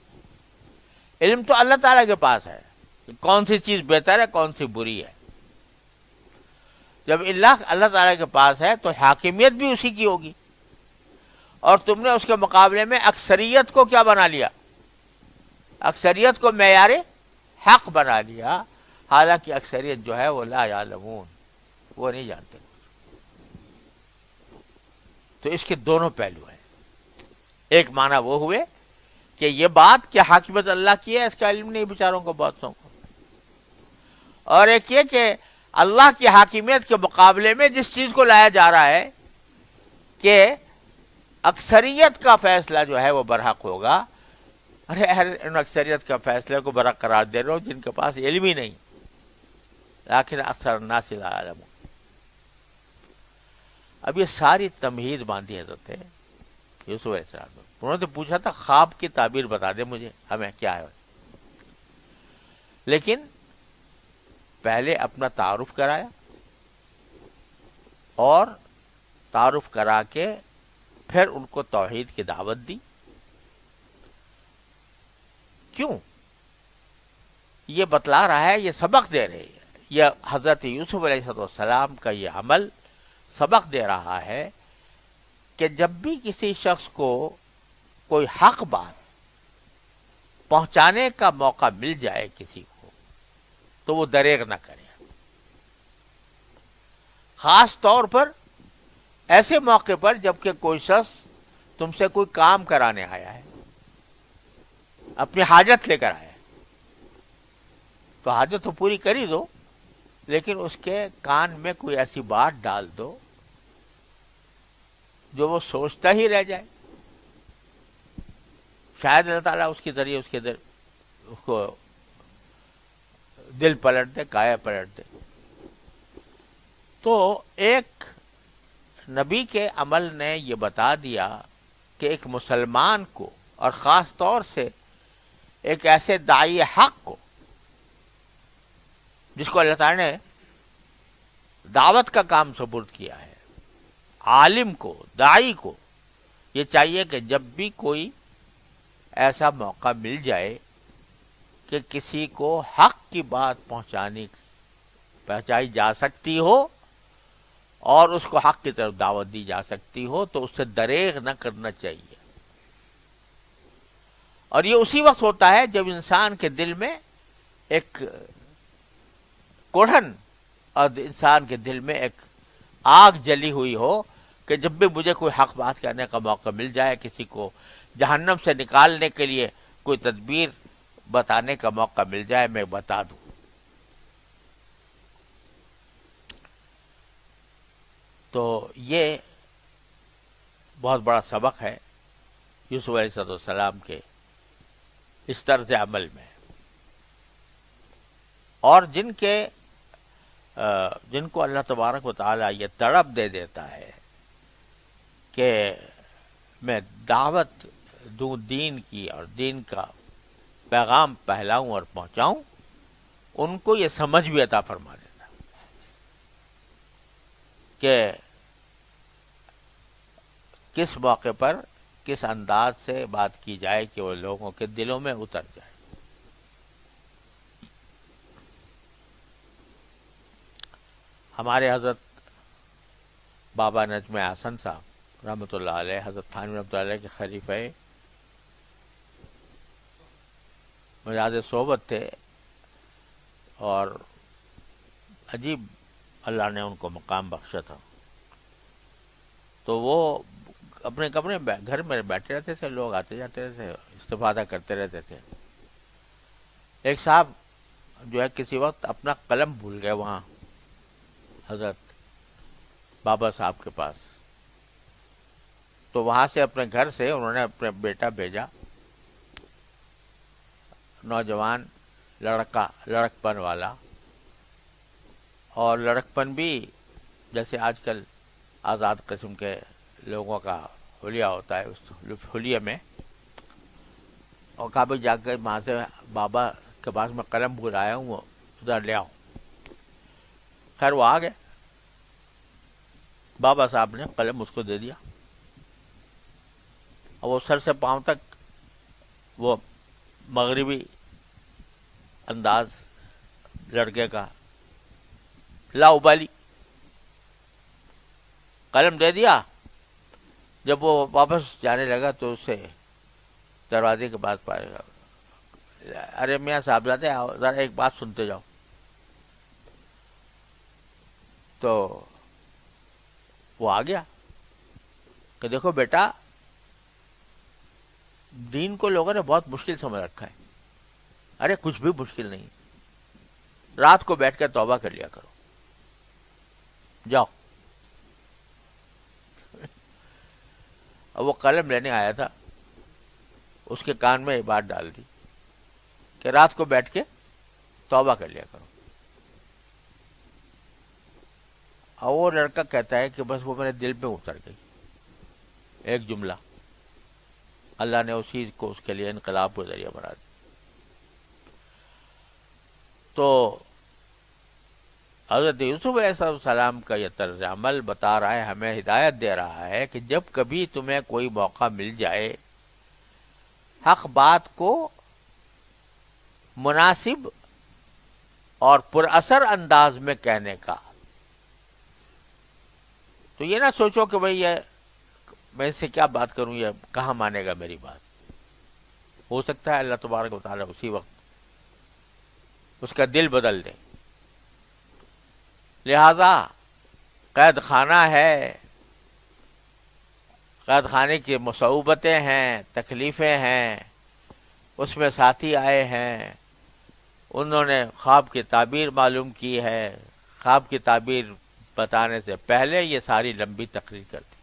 علم تو اللہ تعالیٰ کے پاس ہے کہ کون سی چیز بہتر ہے کون سی بری ہے۔ جب اللہ تعالیٰ کے پاس ہے تو حاکمیت بھی اسی کی ہوگی، اور تم نے اس کے مقابلے میں اکثریت کو کیا بنا لیا؟ اکثریت کو معیار حق بنا لیا، حالانکہ اکثریت جو ہے وہ لا یعلمون، وہ نہیں جانتے۔ تو اس کے دونوں پہلو ہیں، ایک معنی وہ ہوئے کہ یہ بات کہ حاکمیت اللہ کی ہے اس کا علم نہیں بیچاروں کو، بہتوں کو، اور ایک یہ کہ اللہ کی حاکمیت کے مقابلے میں جس چیز کو لایا جا رہا ہے کہ اکثریت کا فیصلہ جو ہے وہ برحق ہوگا، ارے ان اکثریت کا فیصلے کو برحق قرار دے رہے ہو جن کے پاس علم ہی نہیں، لیکن اکثر الناس لا یعلمون۔ اب یہ ساری تمہید باندھی حضرت یوسف علیہ السلام نے، انہوں نے پوچھا تھا خواب کی تعبیر بتا دے مجھے، ہمیں کیا ہے، لیکن پہلے اپنا تعارف کرایا، اور تعارف کرا کے پھر ان کو توحید کی دعوت دی۔ کیوں؟ یہ بتلا رہا ہے، یہ سبق دے رہے ہیں، یہ حضرت یوسف علیہ السلام کا یہ عمل سبق دے رہا ہے کہ جب بھی کسی شخص کو کوئی حق بات پہنچانے کا موقع مل جائے کسی کو تو وہ دریغ نہ کرے، خاص طور پر ایسے موقع پر جب کہ کوئی شخص تم سے کوئی کام کرانے آیا ہے، اپنی حاجت لے کر آیا ہے، تو حاجت تو پوری کر ہی دو، لیکن اس کے کان میں کوئی ایسی بات ڈال دو جو وہ سوچتا ہی رہ جائے، شاید اللہ تعالیٰ اس کے ذریعے اس کو دل پلٹ دے، کایا پلٹ دے۔ تو ایک نبی کے عمل نے یہ بتا دیا کہ ایک مسلمان کو، اور خاص طور سے ایک ایسے داعی حق کو جس کو اللہ تعالیٰ نے دعوت کا کام سپرد کیا ہے، عالم کو، داعی کو یہ چاہیے کہ جب بھی کوئی ایسا موقع مل جائے کہ کسی کو حق کی بات پہنچائی جا سکتی ہو اور اس کو حق کی طرف دعوت دی جا سکتی ہو تو اس سے دریغ نہ کرنا چاہیے۔ اور یہ اسی وقت ہوتا ہے جب انسان کے دل میں ایک کوڑھن اور انسان کے دل میں ایک آگ جلی ہوئی ہو کہ جب بھی مجھے کوئی حق بات کرنے کا موقع مل جائے، کسی کو جہنم سے نکالنے کے لیے کوئی تدبیر بتانے کا موقع مل جائے، میں بتا دوں۔ تو یہ بہت بڑا سبق ہے یوسف علیہ السلام کے اس طرز عمل میں، اور جن کو اللہ تبارک و تعالیٰ یہ تڑپ دے دیتا ہے کہ میں دعوت دوں دین کی اور دین کا پیغام پھیلاؤں اور پہنچاؤں، ان کو یہ سمجھ بھی عطا فرما دیتا کہ کس موقع پر کس انداز سے بات کی جائے کہ وہ لوگوں کے دلوں میں اتر جائے۔ ہمارے حضرت بابا نجم احسن صاحب رحمۃ اللہ علیہ، حضرت تھانوی رحمۃ اللہ علیہ کے خلیفہ مجاز صحبت تھے، اور عجیب اللہ نے ان کو مقام بخشا تھا۔ تو وہ اپنے کمرے میں گھر میں بیٹھے رہتے تھے، لوگ آتے جاتے رہتے، استفادہ کرتے رہتے تھے۔ ایک صاحب جو ہے کسی وقت اپنا قلم بھول گئے وہاں حضرت بابا صاحب کے پاس، تو وہاں سے اپنے گھر سے انہوں نے اپنے بیٹا بھیجا، نوجوان لڑکپن والا، اور لڑکپن بھی جیسے آج کل آزاد قسم کے لوگوں کا حلیہ ہوتا ہے، اس حلیے میں، اور کہا بھائی جا کے وہاں سے بابا کے پاس میں قلم بھول آیا ہوں، ادھر لے آؤ۔ خیر وہ آ گئے، بابا صاحب نے قلم اس کو دے دیا، اور وہ سر سے پاؤں تک وہ مغربی انداز لڑکے کا، لا ابالی، قلم دے دیا۔ جب وہ واپس جانے لگا تو اسے دروازے کے پاس پائے گا، ارے میاں صاحبزادے آؤ ذرا ایک بات سنتے جاؤ۔ تو وہ آ گیا کہ دیکھو بیٹا، دین کو لوگوں نے بہت مشکل سمجھ رکھا ہے، ارے کچھ بھی مشکل نہیں، رات کو بیٹھ کے توبہ کر لیا کرو، جاؤ۔ اب وہ قلم لینے آیا تھا، اس کے کان میں یہ بات ڈال دی کہ رات کو بیٹھ کے توبہ کر لیا کرو۔ اور وہ لڑکا کہتا ہے کہ بس وہ میرے دل پہ اتر گئی ایک جملہ، اللہ نے اسی کو اس کے لیے انقلاب کا ذریعہ بنا دیا۔ تو حضرت یوسف علیہ السلام کا یہ طرز عمل بتا رہا ہے، ہمیں ہدایت دے رہا ہے کہ جب کبھی تمہیں کوئی موقع مل جائے حق بات کو مناسب اور پر اثر انداز میں کہنے کا، تو یہ نہ سوچو کہ بھئی یہ میں اس سے کیا بات کروں، یہ کہاں مانے گا میری بات۔ ہو سکتا ہے اللہ تبارک و تعالیٰ اسی وقت اس کا دل بدل دے۔ لہذا قید خانہ ہے، قید خانے کی مصعوبتیں ہیں، تکلیفیں ہیں، اس میں ساتھی آئے ہیں، انہوں نے خواب کی تعبیر معلوم کی ہے، خواب کی تعبیر بتانے سے پہلے یہ ساری لمبی تقریر کرتی۔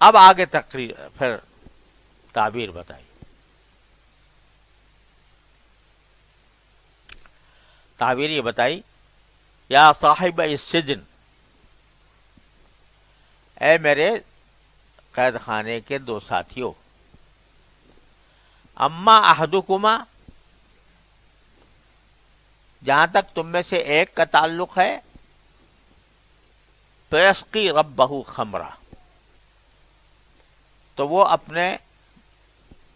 اب آگے تقریر پھر تعبیر بتائی۔ تعبیر یہ بتائی، یا صاحب السجن، اے میرے قید خانے کے دو ساتھیوں، اما احدکما، جہاں تک تم میں سے ایک کا تعلق ہے، فیسقی ربہ خمرہ، تو وہ اپنے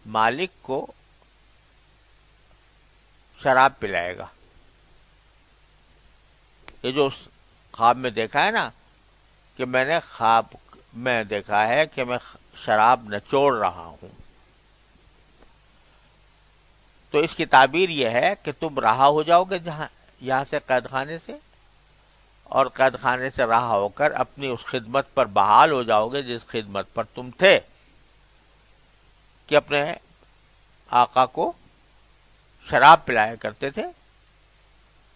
مالک کو شراب پلائے گا۔ یہ جو خواب میں دیکھا ہے نا، کہ میں نے خواب میں دیکھا ہے کہ میں شراب نچوڑ رہا ہوں، تو اس کی تعبیر یہ ہے کہ تم رہا ہو جاؤ گے یہاں سے قید خانے سے، اور قید خانے سے رہا ہو کر اپنی اس خدمت پر بحال ہو جاؤ گے جس خدمت پر تم تھے، کہ اپنے آقا کو شراب پلایا کرتے تھے،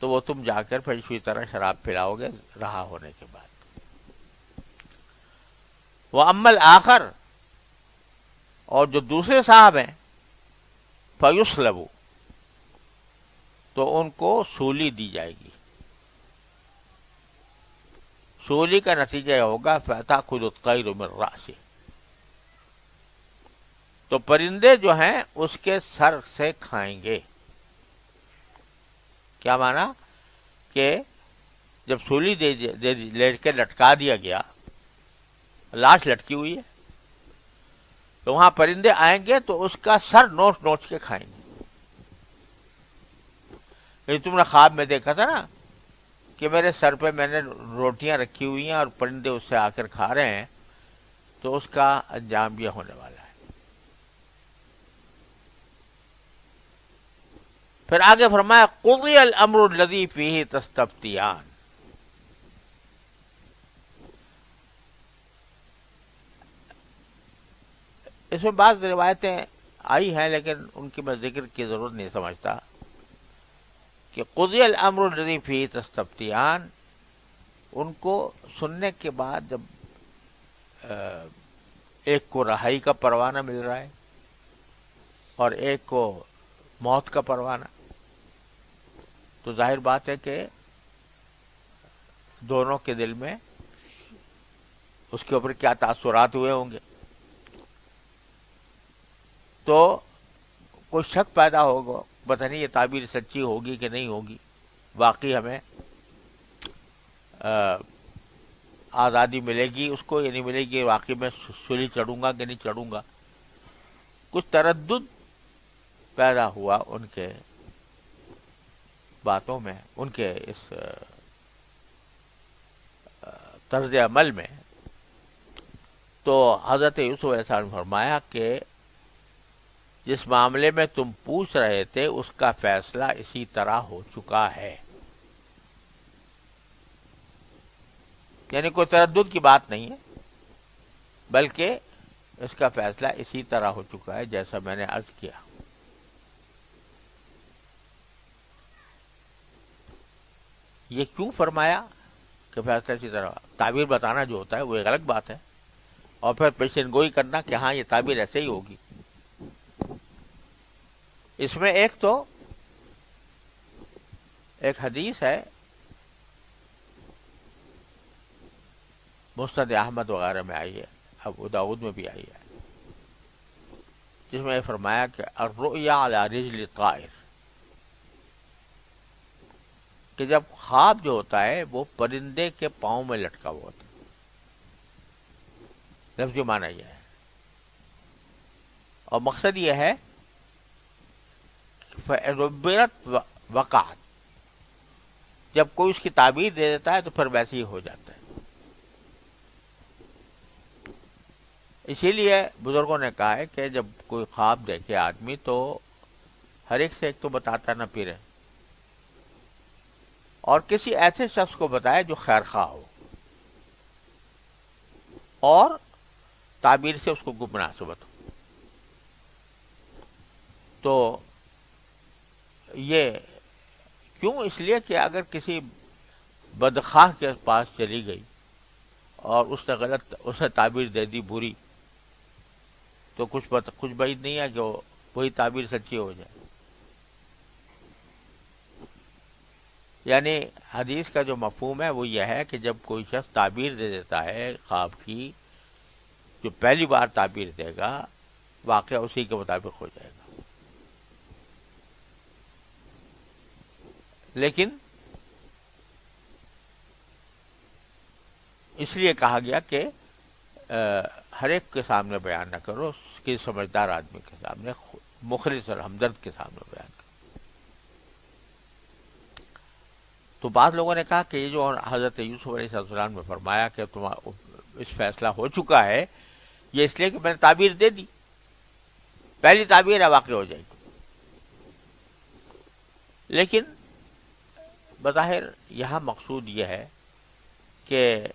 تو وہ تم جا کر پھر اسی طرح شراب پلاؤ گے رہا ہونے کے بعد۔ وَأَمَّا الْآخَرُ، اور جو دوسرے صاحب ہیں، فَيُصْلَبُ، تو ان کو سولی دی جائے گی۔ سولی کا نتیجہ یہ ہوگا فَتَأْخُذُ الطَّيْرُ مِنْ رَأْسِهِ، تو پرندے جو ہیں اس کے سر سے کھائیں گے۔ کیا معنی؟ کہ جب سولی لے کے لٹکا دیا گیا، لاش لٹکی ہوئی ہے، تو وہاں پرندے آئیں گے تو اس کا سر نوچ نوچ کے کھائیں گے۔ یہ تم نے خواب میں دیکھا تھا نا کہ میرے سر پہ میں نے روٹیاں رکھی ہوئی ہیں اور پرندے اس سے آ کر کھا رہے ہیں، تو اس کا انجام یہ ہونے والا ہے۔ پھر آگے فرمایا قضی الامر الذی فیہ تستفتیان، اس میں بعض روایتیں آئی ہیں لیکن ان کی میں ذکر کی ضرورت نہیں سمجھتا، کہ قضی الامر الذی فیہ تستفتیان، ان کو سننے کے بعد جب ایک کو رہائی کا پروانہ مل رہا ہے اور ایک کو موت کا پروانہ، تو ظاہر بات ہے کہ دونوں کے دل میں اس کے اوپر کیا تاثرات ہوئے ہوں گے، تو کوئی شک پیدا ہوگا پتہ نہیں یہ تعبیر سچی ہوگی کہ نہیں ہوگی، واقعی ہمیں آزادی ملے گی اس کو یا نہیں ملے گی، واقعی میں سولی چڑھوں گا کہ نہیں چڑھوں گا. کچھ تردد پیدا ہوا ان کے باتوں میں، ان کے اس طرز عمل میں. تو حضرت یوسف علیہ السلام نے فرمایا کہ جس معاملے میں تم پوچھ رہے تھے اس کا فیصلہ اسی طرح ہو چکا ہے. یعنی کوئی تردد کی بات نہیں ہے، بلکہ اس کا فیصلہ اسی طرح ہو چکا ہے جیسا میں نے عرض کیا. یہ کیوں فرمایا کہ فیصلہ اسی طرح؟ تعبیر بتانا جو ہوتا ہے وہ ایک الگ بات ہے، اور پھر پیشن گوئی کرنا کہ ہاں یہ تعبیر ایسے ہی ہوگی. اس میں ایک حدیث ہے مسند احمد وغیرہ میں آئی ہے، ابو داؤد میں بھی آئی ہے، جس میں یہ فرمایا کہ الرؤیا علی رجل طائر، کہ جب خواب جو ہوتا ہے وہ پرندے کے پاؤں میں لٹکا ہوا ہوتا ہے. لفظی معنی یہ ہے، اور مقصد یہ ہے فَأُبِّرَتْ وَقَعَتْ، جب کوئی اس کی تعبیر دے دیتا ہے تو پھر ویسے ہی ہو جاتا ہے. اسی لیے بزرگوں نے کہا ہے کہ جب کوئی خواب دیکھے آدمی تو ہر ایک سے ایک تو بتاتا نہ پھرے، اور کسی ایسے شخص کو بتائے جو خیر خواہ ہو، اور تعبیر سے اس کو کوئی مناسبت ہو. تو یہ کیوں؟ اس لیے کہ اگر کسی بدخواہ کے پاس چلی گئی اور اس نے تعبیر دے دی بری، تو کچھ بعید نہیں ہے کہ وہی تعبیر سچی ہو جائے. یعنی حدیث کا جو مفہوم ہے وہ یہ ہے کہ جب کوئی شخص تعبیر دے دیتا ہے خواب کی، جو پہلی بار تعبیر دے گا واقعہ اسی کے مطابق ہو جائے گا. لیکن اس لیے کہا گیا کہ ہر ایک کے سامنے بیان نہ کرو، کسی سمجھدار آدمی کے سامنے، مخلص اور ہمدرد کے سامنے بیان کرو. تو بعض لوگوں نے کہا کہ یہ جو حضرت یوسف علیہ السلام نے فرمایا کہ تم اس فیصلہ ہو چکا ہے، یہ اس لیے کہ میں نے تعبیر دے دی، پہلی تعبیر ہے واقع ہو جائے گی. لیکن بظاہر یہاں مقصود یہ ہے کہ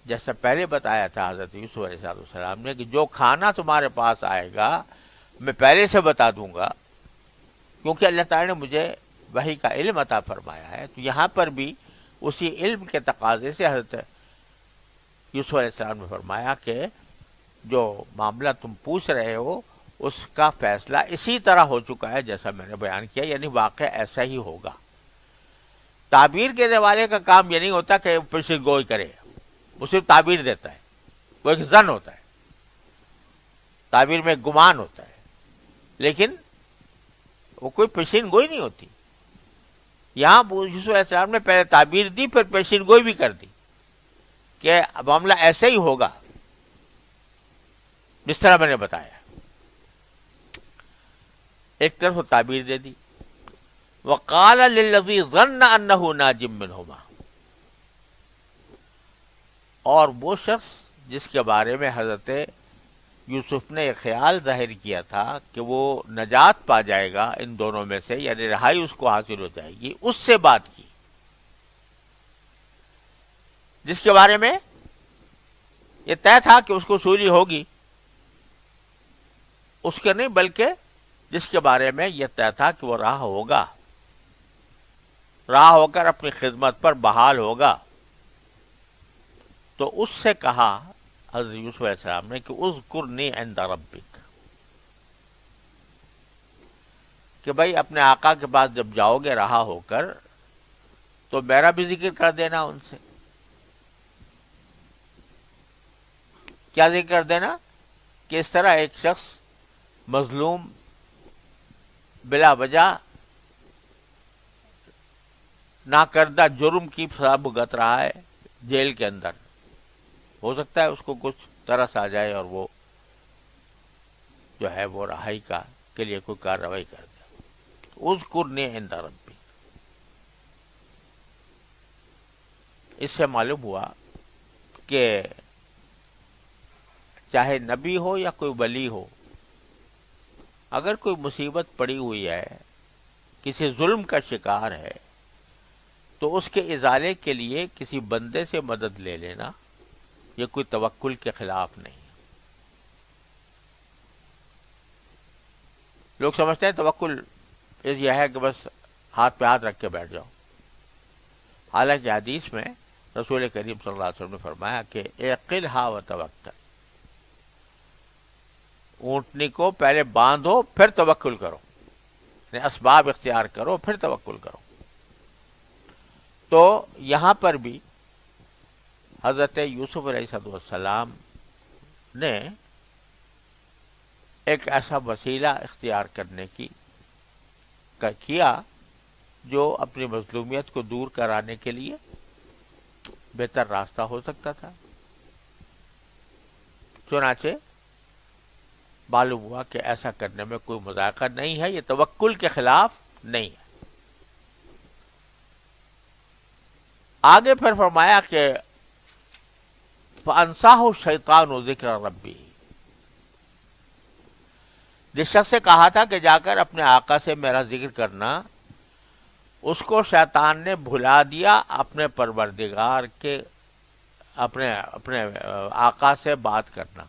جیسا پہلے بتایا تھا حضرت یوسف علیہ السلام نے کہ جو کھانا تمہارے پاس آئے گا میں پہلے سے بتا دوں گا، کیونکہ اللہ تعالی نے مجھے وحی کا علم عطا فرمایا ہے. تو یہاں پر بھی اسی علم کے تقاضے سے حضرت یوسف علیہ السلام نے فرمایا کہ جو معاملہ تم پوچھ رہے ہو اس کا فیصلہ اسی طرح ہو چکا ہے جیسا میں نے بیان کیا، یعنی واقع ایسا ہی ہوگا. تعبیر کے والے کا کام یہ نہیں ہوتا کہ پیشن گوئی کرے، وہ صرف تعبیر دیتا ہے، وہ ایک ظن ہوتا ہے، تعبیر میں گمان ہوتا ہے، لیکن وہ کوئی پیشن گوئی نہیں ہوتی. یہاں یوسف علیہ السلام نے پہلے تعبیر دی، پھر پیشن گوئی بھی کر دی کہ معاملہ ایسے ہی ہوگا جس طرح میں نے بتایا. ایک طرف وہ تعبیر دے دی. وقال للذی ظن انہ ناج منہما، اور وہ شخص جس کے بارے میں حضرت یوسف نے ایک خیال ظاہر کیا تھا کہ وہ نجات پا جائے گا ان دونوں میں سے، یعنی رہائی اس کو حاصل ہو جائے گی، اس سے بات کی. جس کے بارے میں یہ طے تھا کہ اس کو سولی ہوگی، اس کے نہیں، بلکہ جس کے بارے میں یہ طے تھا کہ وہ رہا ہوگا، رہا ہو کر اپنی خدمت پر بحال ہوگا. تو اس سے کہا حضرت یوسف علیہ السلام نے کہ اذکرنی عند ربک، کہ بھائی اپنے آقا کے پاس جب جاؤ گے رہا ہو کر تو میرا بھی ذکر کر دینا ان سے. کیا ذکر کر دینا؟ کہ اس طرح ایک شخص مظلوم بلا وجہ ناکردہ جرم کی سزا بھگت رہا ہے جیل کے اندر، ہو سکتا ہے اس کو کچھ ترس آ جائے اور وہ جو ہے وہ رہائی کا کے لیے کوئی کارروائی کر دے۔ اذکرنی عند ربک، اس سے معلوم ہوا کہ چاہے نبی ہو یا کوئی ولی ہو، اگر کوئی مصیبت پڑی ہوئی ہے، کسی ظلم کا شکار ہے، تو اس کے ازالے کے لیے کسی بندے سے مدد لے لینا یہ کوئی توکل کے خلاف نہیں۔ لوگ سمجھتے ہیں توکل یہ ہے کہ بس ہاتھ پہ ہاتھ رکھ کے بیٹھ جاؤ، حالانکہ حدیث میں رسول کریم صلی اللہ علیہ وسلم نے فرمایا کہ اعقلھا وتوکل، اونٹنی کو پہلے باندھو پھر توکل کرو، یعنی اسباب اختیار کرو پھر توکل کرو۔ تو یہاں پر بھی حضرت یوسف علیہ السلام نے ایک ایسا وسیلہ اختیار کرنے کا کیا جو اپنی مظلومیت کو دور کرانے کے لیے بہتر راستہ ہو سکتا تھا۔ چنانچہ معلوم ہوا کہ ایسا کرنے میں کوئی مذائقہ نہیں ہے، یہ توکل کے خلاف نہیں ہے۔ آگے پھر فرمایا کہ فَأَنْسَاهُ الشَّيْطَانُ ذِكْرَ رَبِّهِ، جس شخص سے کہا تھا کہ جا کر اپنے آقا سے میرا ذکر کرنا، اس کو شیطان نے بھلا دیا اپنے پروردگار کے اپنے آقا سے بات کرنا۔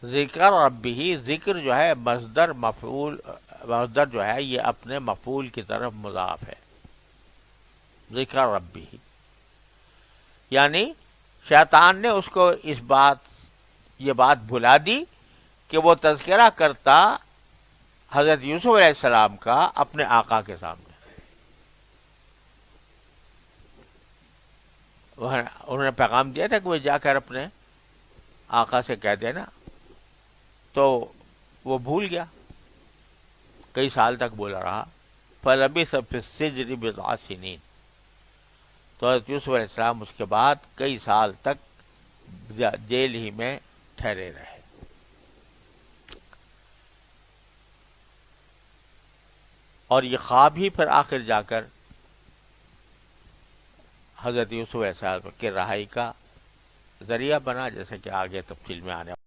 ذکر ربہ، ذکر جو ہے مصدر جو ہے یہ اپنے مفعول کی طرف مضاف ہے، ذکر ربہ، یعنی شیطان نے اس کو یہ بات بھلا دی کہ وہ تذکرہ کرتا حضرت یوسف علیہ السلام کا اپنے آقا کے سامنے۔ انہوں نے پیغام دیا تھا کہ وہ جا کر اپنے آقا سے کہہ دینا، تو وہ بھول گیا، کئی سال تک بولا رہا۔ فَلَبِثَ فِي السِّجْنِ بِضْعَ سِنِينَ، تو حضرت یوسف علیہ السلام اس کے بعد کئی سال تک جیل ہی میں ٹھہرے رہے۔ اور یہ خواب ہی پھر آخر جا کر حضرت یوسف علیہ السلام کی رہائی کا ذریعہ بنا، جیسے کہ آگے تفصیل میں آنے